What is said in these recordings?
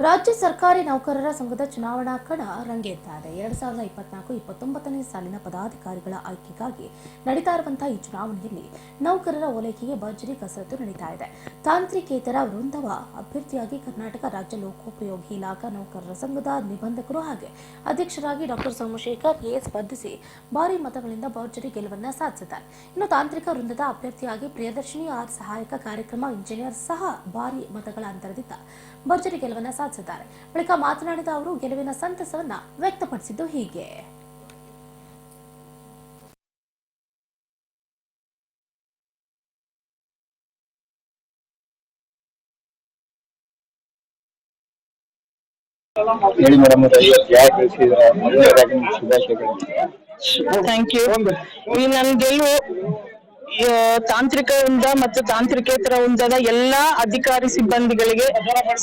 ರಾಜ್ಯ ಸರ್ಕಾರಿ ನೌಕರರ ಸಂಘದ ಚುನಾವಣಾ ಕಣ ರಂಗೇರ್ತಾ ಇದೆ. 2024-29ನೇ ಸಾಲಿನ ಪದಾಧಿಕಾರಿಗಳ ಆಯ್ಕೆಗಾಗಿ ನಡೀತಾ ಇರುವಂತಹ ಈ ಚುನಾವಣೆಯಲ್ಲಿ ನೌಕರರ ಓಲೈಕೆಗೆ ಭರ್ಜರಿ ಕಸರತ್ತು ನಡೀತಾ ಇದೆ. ತಾಂತ್ರಿಕೇತರ ವೃಂದವ ಅಭ್ಯರ್ಥಿಯಾಗಿ ಕರ್ನಾಟಕ ರಾಜ್ಯ ಲೋಕೋಪಯೋಗಿ ಇಲಾಖಾ ನೌಕರರ ಸಂಘದ ನಿಬಂಧಕರು ಹಾಗೆ ಅಧ್ಯಕ್ಷರಾಗಿ ಡಾಕ್ಟರ್ ಸೋಮಶೇಖರ್ ಎ ಸ್ಪರ್ಧಿಸಿ ಭಾರಿ ಮತಗಳಿಂದ ಭರ್ಜರಿ ಗೆಲುವನ್ನ ಸಾಧಿಸಿದ್ದಾರೆ. ಇನ್ನು ತಾಂತ್ರಿಕ ವೃಂದದ ಅಭ್ಯರ್ಥಿಯಾಗಿ ಪ್ರಿಯದರ್ಶಿನಿ ಆರ್ ಸಹಾಯಕ ಕಾರ್ಯಕ್ರಮ ಇಂಜಿನಿಯರ್ ಸಹ ಭಾರಿ ಮತಗಳ ಅಂತರದಿಂದ ಭರ್ಜರಿ ಗೆಲುವನ್ನ ಸಾಧಿಸಿದ್ದಾರೆ. ಬಳಿಕ ಮಾತನಾಡಿದ ಅವರು ಗೆಲುವಿನ ಸಂತಸವನ್ನ ವ್ಯಕ್ತಪಡಿಸಿದ್ದು ಹೀಗೆ. Thank you. ಈ ನನ್ನ ಗೆಲುವು ತಾಂತ್ರಿಕ ವೃಂದ ಮತ್ತು ತಾಂತ್ರಿಕೇತರ ವೃಂದದ ಎಲ್ಲಾ ಅಧಿಕಾರಿ ಸಿಬ್ಬಂದಿಗಳಿಗೆ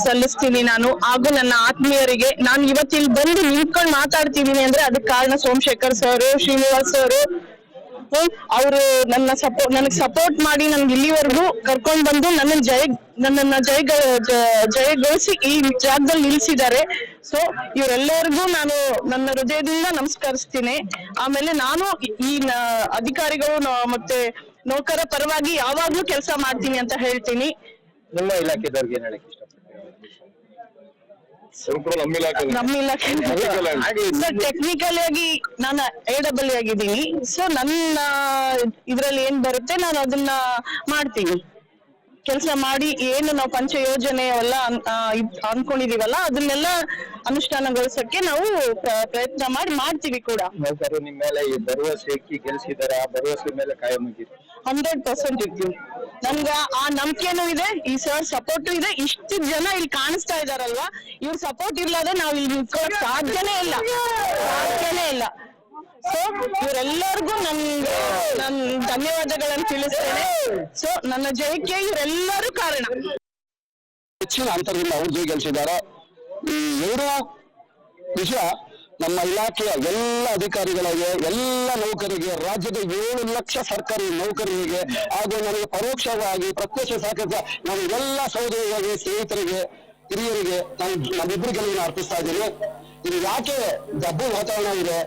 ಸಲ್ಲಿಸ್ತೀನಿ ನಾನು, ಹಾಗೂ ನನ್ನ ಆತ್ಮೀಯರಿಗೆ. ನಾನು ಇವತ್ತಿಲ್ಲಿ ಬಂದು ನಿಂತ್ಕೊಂಡು ಮಾತಾಡ್ತಿದ್ದೀನಿ ಅಂದ್ರೆ ಅದಕ್ಕೆ ಕಾರಣ ಸೋಮಶೇಖರ್ ಸರ್, ಶ್ರೀನಿವಾಸ್ ಸರ್. ಅವರು ನನಗೆ ಸಪೋರ್ಟ್ ಮಾಡಿ ನನ್ಗೆ ಇಲ್ಲಿವರೆಗೂ ಕರ್ಕೊಂಡ್ ಬಂದು ನನ್ನನ್ನ ಜಯಗೊಳಿಸಿ ಈ ಜಾಗದಲ್ಲಿ ನಿಲ್ಸಿದ್ದಾರೆ. ಸೊ ಇವರೆಲ್ಲರಿಗೂ ನಾನು ನನ್ನ ಹೃದಯದಿಂದ ನಮಸ್ಕರಿಸ್ತೀನಿ. ಆಮೇಲೆ ನಾನು ಈ ಅಧಿಕಾರಿಗಳು ಮತ್ತೆ ನೌಕರ ಪರವಾಗಿ ಯಾವಾಗ್ಲೂ ಕೆಲಸ ಮಾಡ್ತೀನಿ ಅಂತ ಹೇಳ್ತೀನಿ. ನಿಮ್ಮ ಇಲಾಖೆದವ್ರಿಗೆ ಏನ್ ಹೇಳಕ್ ನಮ್ಮ ಇಲಾಖೆ ಟೆಕ್ನಿಕಲ್ ಆಗಿ ನಾನು AEE ಆಗಿದ್ದೀನಿ. ಸೊ ನನ್ನ ಇದ್ರಲ್ಲಿ ಏನ್ ಬರುತ್ತೆ ನಾನು ಅದನ್ನ ಮಾಡ್ತೀನಿ. ಕೆಲಸ ಮಾಡಿ ಏನು ನಾವು ಪಂಚ ಯೋಜನೆ ಎಲ್ಲ ಅನ್ಕೊಂಡಿದೀವಲ್ಲ ಅದನ್ನೆಲ್ಲ ಅನುಷ್ಠಾನಗೊಳಿಸಕ್ಕೆ ನಾವು ಪ್ರಯತ್ನ ಮಾಡ್ತೀವಿ ಕೂಡ. ನಿಮ್ಮ ಮೇಲೆ ಈ ಭರವಸೆ ಇಕ್ಕಿ ಗೆಲ್ಸಿದಾರ, ಭರವಸೆ ಮೇಲೆ ಕಾಯಂ 100% ಇರ್ತೀವಿ. ನಮ್ಗ ಆ ನಂಬಿಕೆನೂ ಇದೆ, ಈ ಸರ್ ಸಪೋರ್ಟ್ ಇದೆ. ಇಷ್ಟು ಜನ ಇಲ್ಲಿ ಕಾಣಿಸ್ತಾ ಇದಾರಲ್ವಾ, ಇವ್ರ ಸಪೋರ್ಟ್ ಇರ್ಲಾದ್ರೆ ನಾವ್ ಇಲ್ಲಿ ನಿಂತ್ಕೊಳ್ಳೋಕ್ ಸಾಧ್ಯನೇ ಇಲ್ಲ. ಸೊ ಇವರೆಲ್ಲರಿಗೂ ನನ್ ಧನ್ಯವಾದಗಳನ್ನು ತಿಳಿಸ್ತೇನೆ. ಸೊ ನನ್ನ ಜಯಕ್ಕೆ ಇವರೆಲ್ಲರೂ ಕಾರಣ. ಹೆಚ್ಚಿನ ಅಂತರದಿಂದ ಅವ್ರು ಜಯ ಗೆಲ್ಸಿದ್ದಾರೆ. ಈ ಎರಡು ವಿಷಯ ನಮ್ಮ ಇಲಾಖೆಯ ಎಲ್ಲ ಅಧಿಕಾರಿಗಳಿಗೆ, ಎಲ್ಲ ನೌಕರಿಗೆ, ರಾಜ್ಯದ 7 ಲಕ್ಷ ಸರ್ಕಾರಿ ನೌಕರರಿಗೆ ಹಾಗೂ ನನಗೆ ಪರೋಕ್ಷವಾಗಿ ಪ್ರತ್ಯಕ್ಷ ಸಹಕಾರ ನಾನು ಎಲ್ಲ ಸಹೋದರರಿಗೆ, ಸ್ನೇಹಿತರಿಗೆ, ಹಿರಿಯರಿಗೆ ನಮ್ಮಿಬ್ಬರು ಗೆಲುವಿನ ಅರ್ಪಿಸ್ತಾ ಇದ್ದೀನಿ. ಇದು ಯಾಕೆ ಡಬ್ಬು ವಾತಾವರಣ ಇದೆ,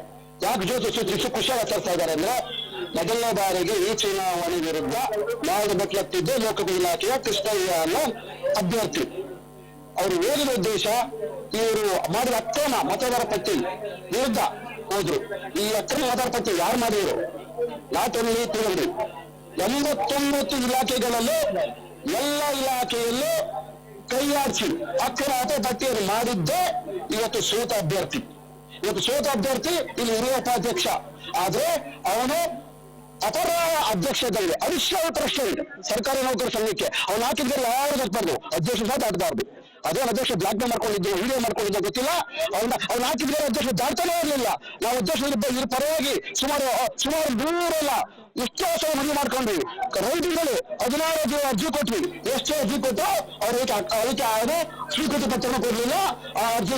ಯಾಕೆ ಜೊತೆ ಖುಷಿಯಾಗಿ ಆಚರಿಸ್ತಾ ಇದ್ದಾರೆ ಅಂದ್ರೆ, ಮೊದಲನೇ ಬಾರಿಗೆ ಈ ಚುನಾವಣೆ ವಿರುದ್ಧ ನಾವು ಬಟ್ಲತ್ತಿದ್ದು ಲೋಕದ ಇಲಾಖೆಯ ಕೃಷ್ಣಯ್ಯ ಅನ್ನೋ ಅಭ್ಯರ್ಥಿ. ಅವರು ಓದಿದ ಉದ್ದೇಶ, ಇವರು ಮಾಡಿದ ಅಕ್ರಮ ಮತದಾರ ಪಟ್ಟಿ ವಿರುದ್ಧ ಹೋದ್ರು. ಈ ಅಕ್ರಮ ಮತದಾರ ಪಟ್ಟಿ ಯಾರು ಮಾಡಿದ್ರು? ನಾಟ್ ಓನ್ಲಿ ತಿರುಗಿ 89 ಇಲಾಖೆಗಳಲ್ಲೂ ಎಲ್ಲ ಇಲಾಖೆಯಲ್ಲೂ ಕೈಯಾಡಿಸಿ ಅಕ್ರಮ ಮತ ಪಟ್ಟಿಯನ್ನು ಮಾಡಿದ್ದೇ ಇವತ್ತು ಸೋತ ಅಭ್ಯರ್ಥಿ. ಇಲ್ಲಿ ಹಿರಿಯ ಉಪಾಧ್ಯಕ್ಷ ಆದ್ರೆ ಅವನು ಅಪರ ಅಧ್ಯಕ್ಷದಲ್ಲಿ ಅವಿಶ್ವಾಸ ಇದೆ ಸರ್ಕಾರಿ ನೌಕರ ಸಂಘಕ್ಕೆ. ಅವ್ನು ಹಾಕಿದ್ರೆ ಯಾರು ದಾಟಬಾರ್ದು, ಅಧ್ಯಕ್ಷ ಸಹ ದಾಟಬಾರ್ದು. ಅದೇನು ಅಧ್ಯಕ್ಷ ಬ್ಲಾಕ್ ಮೇಲ್ ಮಾಡ್ಕೊಂಡಿದ್ದು, ವಿಡಿಯೋ ಮಾಡ್ಕೊಂಡಿದ್ದು ಗೊತ್ತಿಲ್ಲ. ಅವ್ನ ಹಾಕಿದ್ರೆ ಅಧ್ಯಕ್ಷ ದಾಟ್ತಾನೆ ಇರಲಿಲ್ಲ. ನಾವು ಅಧ್ಯಕ್ಷ ಇದ್ರ ಪರವಾಗಿ ಸುಮಾರು 100 ಎಷ್ಟೋ ಸಲ ಮನವಿ ಮಾಡ್ಕೊಂಡ್ವಿ. ರೈತರುಗಳು 16 ಅರ್ಜಿ ಕೊಟ್ವಿ. ಎಷ್ಟೇ ಅರ್ಜಿ ಕೊಟ್ಟು ಅವ್ರಿಗೆ ಸ್ವೀಕೃತಿ ಪತ್ರನ ಕೊಡ್ಲಿಲ್ಲ. ಆ ಅರ್ಜಿ